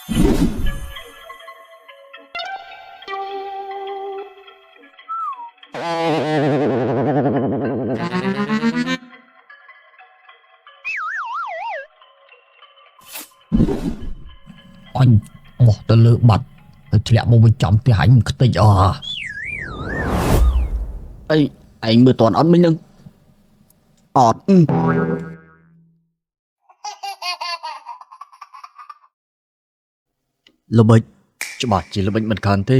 anhទៅលើបាត់ទៅធ្លាក់មកវិញចំផ្ទះអញខ្ទេចអីឯងមើលតន់អត់មិញនឹងអត់ល្បិចច្បាស់ជាល្បិចមិនខានទេ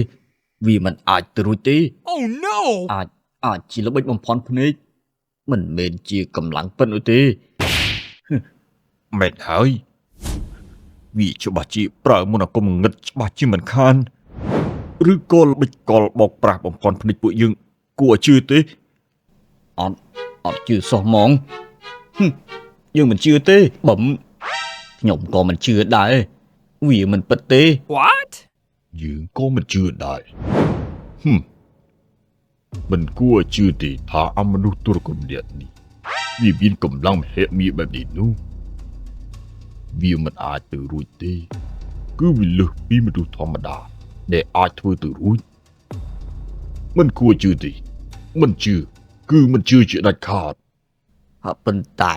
វាមិនអាចទៅរួចទេ Oh no អាចជាល្បិចបំផន់ភ្នែកមិនមែនជាកម្លាំងពិតនោះទេមែនហើយវាច្បាស់ជាប្រើមន្តអាគមងឹតច្បាស់ជាមិនខានឬក៏ល្បិចកលបោកប្រាស់បំផន់ភ្នែកពួកយើងគួរឲ្យជឿទេអត់ជឿសោះហ្មងយើងមិនជឿទេបំខ្ញុំក៏មិនជឿដែរវាមិនពិតទេ What យើងក៏មិនជឿដែរមិនគួរជឿទេថាអមនុស្សទុរគមនេះវាមានកម្លាំងមហិមាបែបនេះនោះវាមិនអាចទៅរួចទេគឺវាលើសពីមនុស្សធម្មតាដែលអាចធ្វើទៅរួចមិនគួរជឿទេមិនជឿគឺមិនជឿជាដាច់ខាតប៉ុន្តែ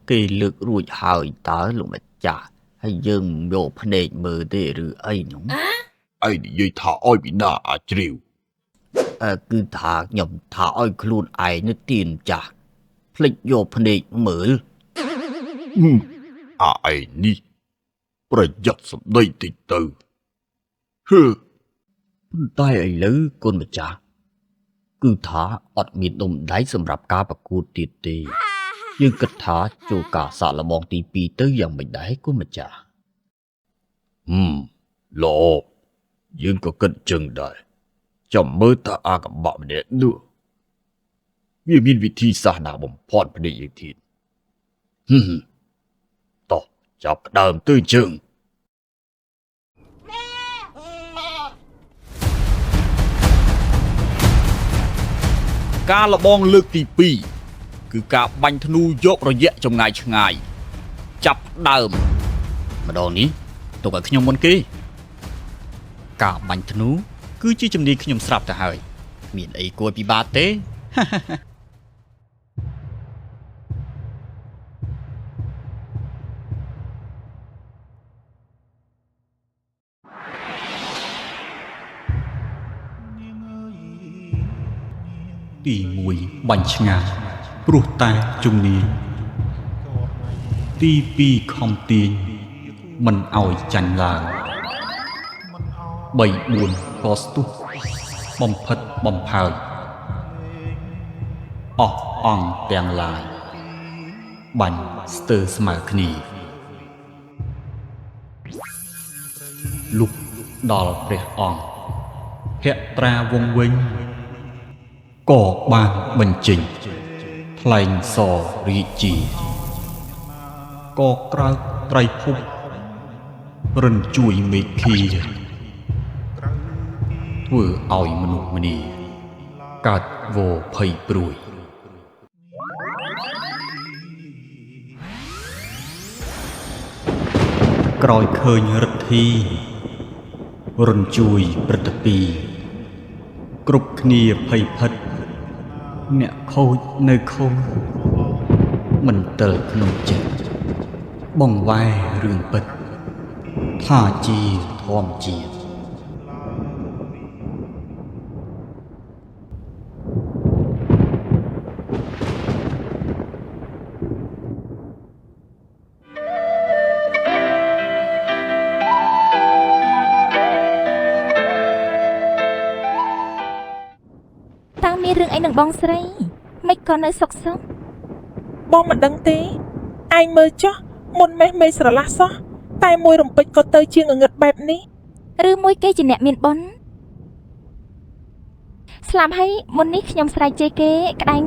គេលើករួចហើយតើលោកម្ចាស់ហើយយើងយកភ្នែកមើលទេឬអីនោះឯងនិយាយថាឲ្យពីណាអាចជ្រាវគឺថាខ្ញុំថាឲ្យខ្លួនឯងនេះទៀនចាស់ភ្លេចយកភ្នែកមើលឯងនេះប្រយ័ត្នសម្ដីតិចទៅប៉ុន្តែឥឡូវគុណម្ចាស់គឺថាអត់មានដុំដៃសម្រាប់ការប្រកួតទៀតទេយើងគិតថាចូលការសាកល្បងទី2ទៅយ៉ាងមិនដែរគុណម្ចាស់ល្អយើងក៏គិតចឹងដែរចាំមើលតើអាកំបាក់ម្នាក់នោះវាមានវិធីសាស្ត្រណាបំផន់ភ្នែកយើងទៀតតោះចាប់ដើមទៅជើងការលបងលើកទី2គឺការបាញ់ធ្នូយករយៈចម្ងាយឆ្ងាយចាប់ដើមម្ដងនេះទុកឲ្យខ្ញុំមុនគេការបាញ់ធ្នូគឺជាជំនាញខ្ញុំស្រាប់ទៅហើយមានអីគួរពិបាកទេទី1បាញ់ឆ្ងាយព្រោះតែជំនាញទី2ខំទាញមិនឲ្យចាញ់ឡើង3 4ក៏ស្ទុះបំផិតបំផើចអស់អង្គទាំងឡាយបាញ់ស្ទើរស្មើគ្នាលុបដល់ព្រះអង្គភត្រាវង្សវិញក៏បានបញ្ចេញថ្លែងសរាជាក៏ក្រោកត្រៃភពរិនជួយមេឃាធ្វើឲ្យមនុស្សម្នាកើតវភ័យព្រួយក្រោយឃើញរិទ្ធីរិនជួយព្រឹត្តពីគ្រប់គ្នាភ័យភិតអ្នកខូចនៅខូចមិនទិលក្នុងចិត្តបងវ៉ែរឿងពិតថាជាធម្មជាតិតាំងមានរឿងអីនឹងបងស្រីមិនក៏នៅសុកសុកបងមិនដឹងទេឯងមើលចុះមុនមេះមេស្រឡះសោះតែមួយរំពេចក៏ទៅជាងងឹតបែបនេះឬមួយគេជាអ្នកមានបុណ្យស្លាប់ហើយមុននេះខ្ញុំស្រែកជេរគេក្តែង